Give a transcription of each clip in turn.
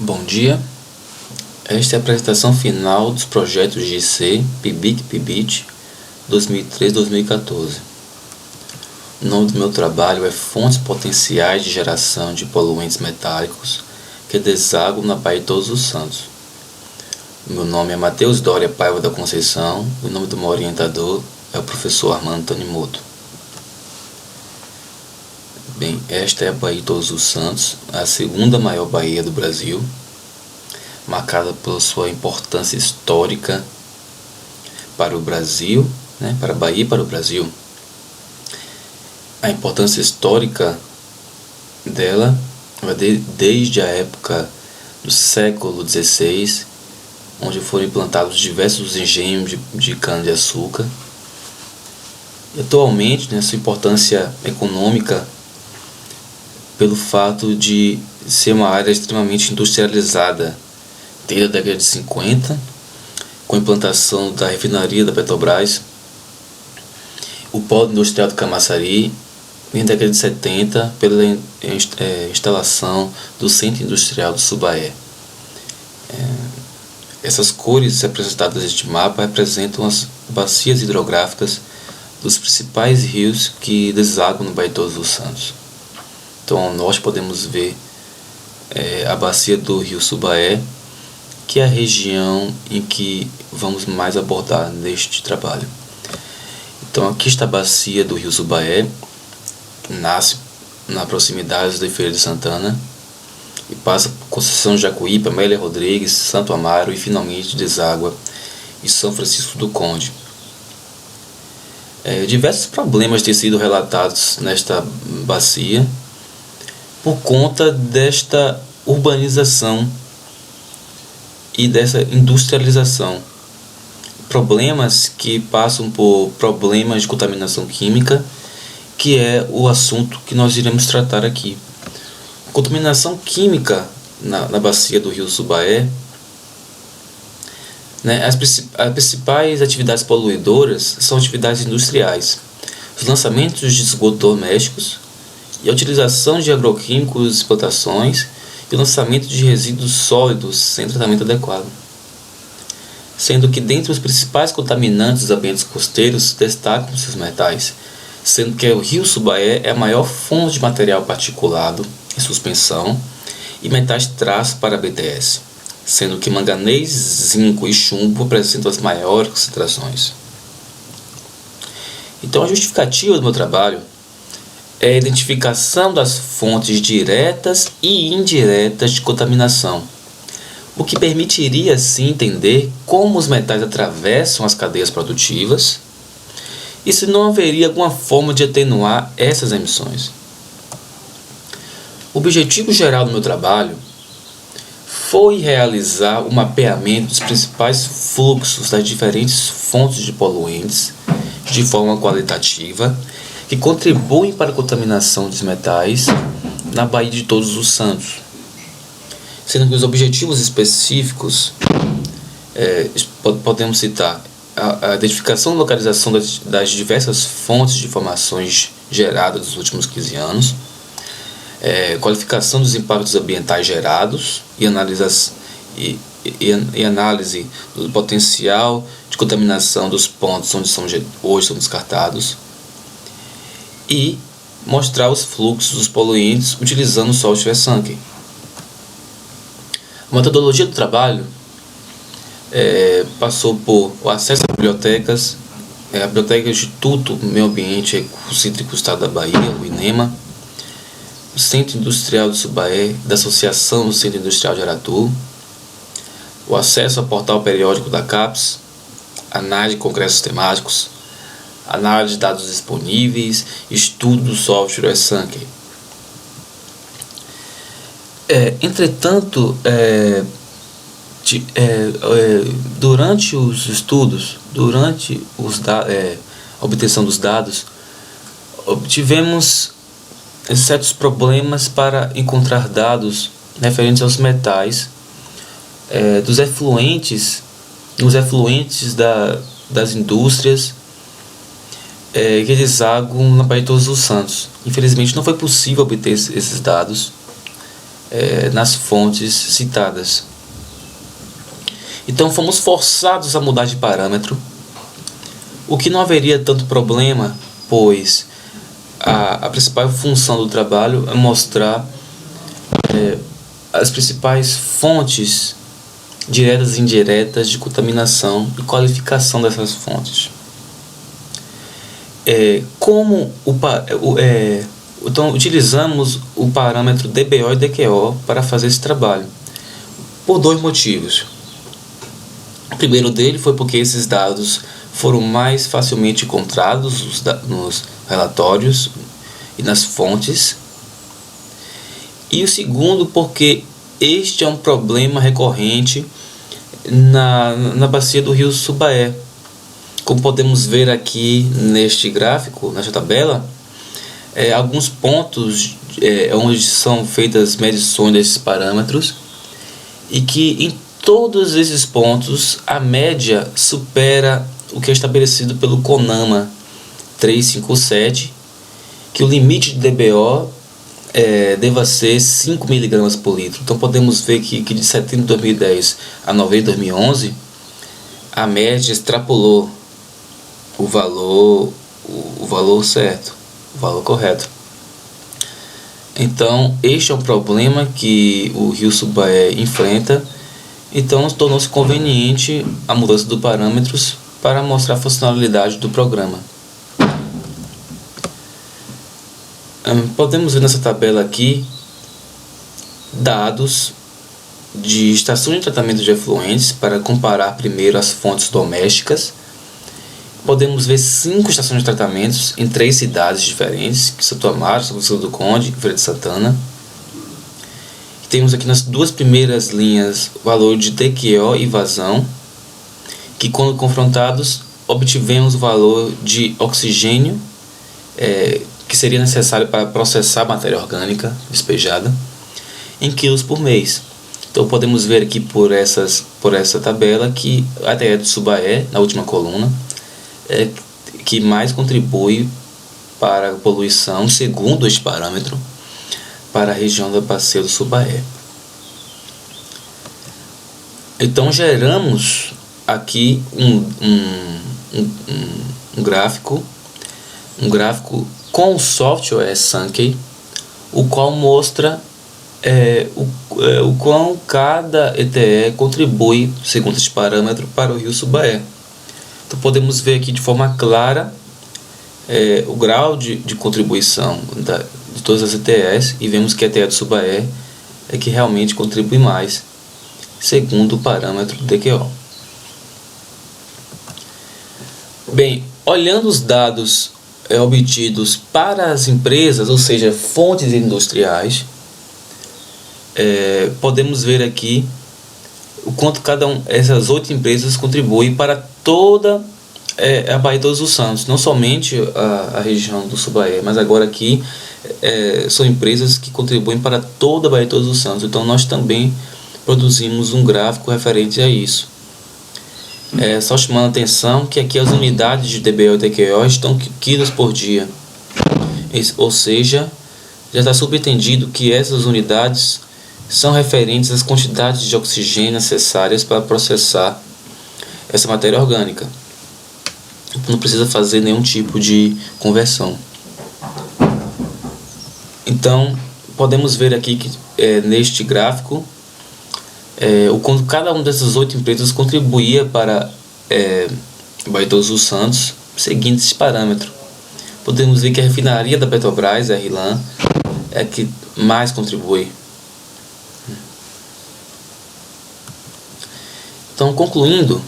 Bom dia, esta é a apresentação final dos projetos de IC, PIBIC e PIBIT 2013-2014. O nome do meu trabalho é Fontes Potenciais de Geração de Poluentes Metálicos que desaguam na Baía de Todos os Santos. Meu nome é Matheus Doria Paiva da Conceição e o nome do meu orientador é o professor Armando Tanimoto. Bem, esta é a Baía de Todos os Santos, a segunda maior baía do Brasil, marcada pela sua importância histórica para o Brasil, para a Bahia e para o Brasil. A importância histórica dela vai desde a época do século XVI, onde foram implantados diversos engenhos de cana-de-açúcar. E atualmente, sua importância econômica pelo fato de ser uma área extremamente industrializada desde a década de 50, com a implantação da refinaria da Petrobras, o polo industrial do Camaçari, e na década de 70 pela instalação do Centro Industrial do Subaé. Essas cores representadas neste mapa representam as bacias hidrográficas dos principais rios que desaguam no Baía de Todos os Santos. Então, ao norte podemos ver a bacia do rio Subaé, que é a região em que vamos mais abordar neste trabalho. Então, aqui está a bacia do rio Subaé, que nasce na proximidade da Feira de Santana e passa por Conceição de Jacuípe, Amélia Rodrigues, Santo Amaro e finalmente deságua em São Francisco do Conde. Diversos problemas têm sido relatados nesta bacia por conta desta urbanização e dessa industrialização. Problemas que passam por problemas de contaminação química, que é o assunto que nós iremos tratar aqui. Contaminação química na bacia do rio Subaé, as principais atividades poluidoras são atividades industriais, os lançamentos de esgoto domésticos e a utilização de agroquímicos em plantações e o lançamento de resíduos sólidos sem tratamento adequado. Sendo que dentre os principais contaminantes dos ambientes costeiros destacam-se os metais, sendo que o rio Subaé é a maior fonte de material particulado em suspensão e metais traços para a BTS, sendo que manganês, zinco e chumbo apresentam as maiores concentrações. Então, a justificativa do meu trabalho é a identificação das fontes diretas e indiretas de contaminação, o que permitiria assim entender como os metais atravessam as cadeias produtivas e se não haveria alguma forma de atenuar essas emissões. O objetivo geral do meu trabalho foi realizar o mapeamento dos principais fluxos das diferentes fontes de poluentes de forma qualitativa que contribuem para a contaminação dos metais na Baía de Todos os Santos, sendo que os objetivos específicos podemos citar a identificação e localização das diversas fontes de informações geradas nos últimos 15 anos, qualificação dos impactos ambientais gerados e análise do potencial de contaminação dos pontos onde hoje são descartados, e mostrar os fluxos dos poluentes utilizando o software Sankey. A metodologia do trabalho passou por o acesso a bibliotecas, a Biblioteca Instituto Meio Ambiente e Recursos Hídricos do Estado da Bahia, o INEMA, o Centro Industrial de Subaé, da Associação do Centro Industrial de Aratu, o acesso ao portal periódico da CAPES, análise de congressos temáticos, análise de dados disponíveis, estudo do software Sankey. Entretanto, durante os estudos, durante a obtenção dos dados, tivemos certos problemas para encontrar dados referentes aos metais nos efluentes das indústrias que desaguam na Baía de Todos os Santos. Infelizmente não foi possível obter esses dados nas fontes citadas. Então fomos forçados a mudar de parâmetro, o que não haveria tanto problema, pois a principal função do trabalho é mostrar as principais fontes diretas e indiretas de contaminação e qualificação dessas fontes. Então utilizamos o parâmetro DBO e DQO para fazer esse trabalho, por dois motivos. O primeiro dele foi porque esses dados foram mais facilmente encontrados nos relatórios e nas fontes. E o segundo porque este é um problema recorrente na bacia do rio Subaé. Como podemos ver aqui neste gráfico, nesta tabela, alguns pontos onde são feitas medições desses parâmetros, e que em todos esses pontos a média supera o que é estabelecido pelo CONAMA 357, que o limite de DBO deva ser 5 mg por litro. Então podemos ver que de setembro de 2010 a novembro de 2011 a média extrapolou o valor certo, o valor correto. Então este é um problema que o rio Subaé enfrenta. Então tornou-se conveniente a mudança dos parâmetros para mostrar a funcionalidade do programa. Podemos ver nessa tabela aqui dados de estações de tratamento de efluentes para comparar primeiro as fontes domésticas. Podemos ver 5 estações de tratamentos em 3 cidades diferentes, que são Santo Amaro, São Francisco do Conde e Feira de Santana. Temos aqui nas duas primeiras linhas o valor de DQO e vazão, que quando confrontados obtivemos o valor de oxigênio que seria necessário para processar a matéria orgânica despejada em quilos por mês. Então podemos ver aqui por essa tabela que a TE do Subaé, na última coluna, que mais contribui para a poluição, segundo este parâmetro, para a região da bacia do Subaé. Então geramos aqui um gráfico com o software Sankey, o qual mostra o quão cada ETE contribui, segundo este parâmetro, para o rio Subaé. Então podemos ver aqui de forma clara o grau de contribuição de todas as ETEs, e vemos que a ETE do Subaé é que realmente contribui mais, segundo o parâmetro do DQO. Bem, olhando os dados obtidos para as empresas, ou seja, fontes industriais, podemos ver aqui o quanto essas 8 empresas contribuem para toda a Baía de Todos os Santos, não somente a região do Subaé, mas agora aqui são empresas que contribuem para toda a Baía de Todos os Santos. Então nós também produzimos um gráfico referente a isso. Só chamando a atenção que aqui as unidades de DBO e DQO estão quilos por dia, ou seja, já está subentendido que essas unidades são referentes às quantidades de oxigênio necessárias para processar essa matéria orgânica. Não precisa fazer nenhum tipo de conversão. Então podemos ver aqui que neste gráfico o quanto cada uma dessas 8 empresas contribuía para Baía de Todos os Santos, seguindo esse parâmetro. Podemos ver que a refinaria da Petrobras, a RLAM, é a que mais contribui. Então, concluindo,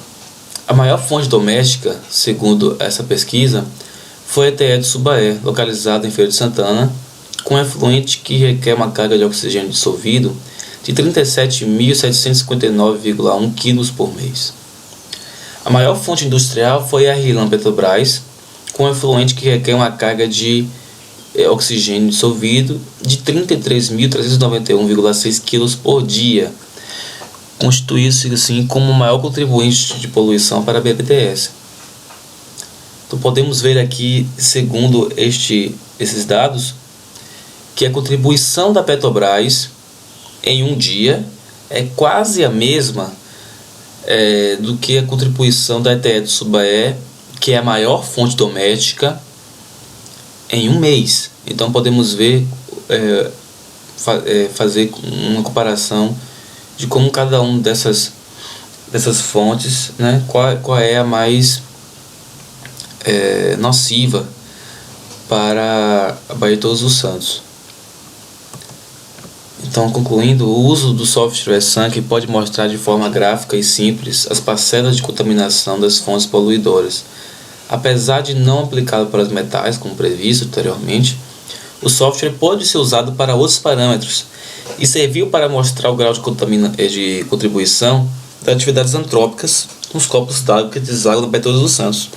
a maior fonte doméstica, segundo essa pesquisa, foi a TE do Subaé, localizada em Feira de Santana, com efluente que requer uma carga de oxigênio dissolvido de 37.759,1 kg por mês. A maior fonte industrial foi a RLAM Petrobras, com efluente que requer uma carga de oxigênio dissolvido de 33.391,6 kg por dia, constituiu-se assim como o maior contribuinte de poluição para a BPTS. Então podemos ver aqui, segundo esses dados, que a contribuição da Petrobras em um dia é quase a mesma do que a contribuição da ETE do Subaé, que é a maior fonte doméstica, em um mês. Então podemos ver, fazer uma comparação de como cada uma dessas fontes, né, qual é a mais nociva para a Baía de Todos os Santos. Então, concluindo, o uso do software SANC pode mostrar de forma gráfica e simples as parcelas de contaminação das fontes poluidoras. Apesar de não aplicado para os metais, como previsto anteriormente, o software pode ser usado para outros parâmetros e serviu para mostrar o grau de contribuição das atividades antrópicas nos corpos d'água que desaguam na Baía de Todos os Santos.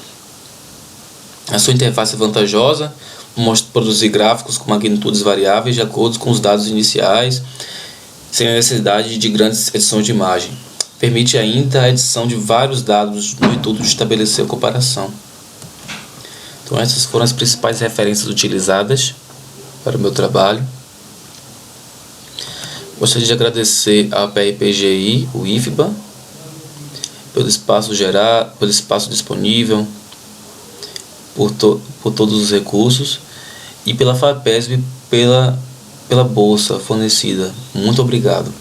A sua interface é vantajosa, mostra produzir gráficos com magnitudes variáveis de acordo com os dados iniciais, sem a necessidade de grandes edições de imagem. Permite ainda a edição de vários dados no intuito de estabelecer a comparação. Então essas foram as principais referências utilizadas para o meu trabalho. Gostaria de agradecer à PRPGI, o IFBA, pelo espaço disponível, por todos os recursos, e pela FAPESB pela bolsa fornecida. Muito obrigado.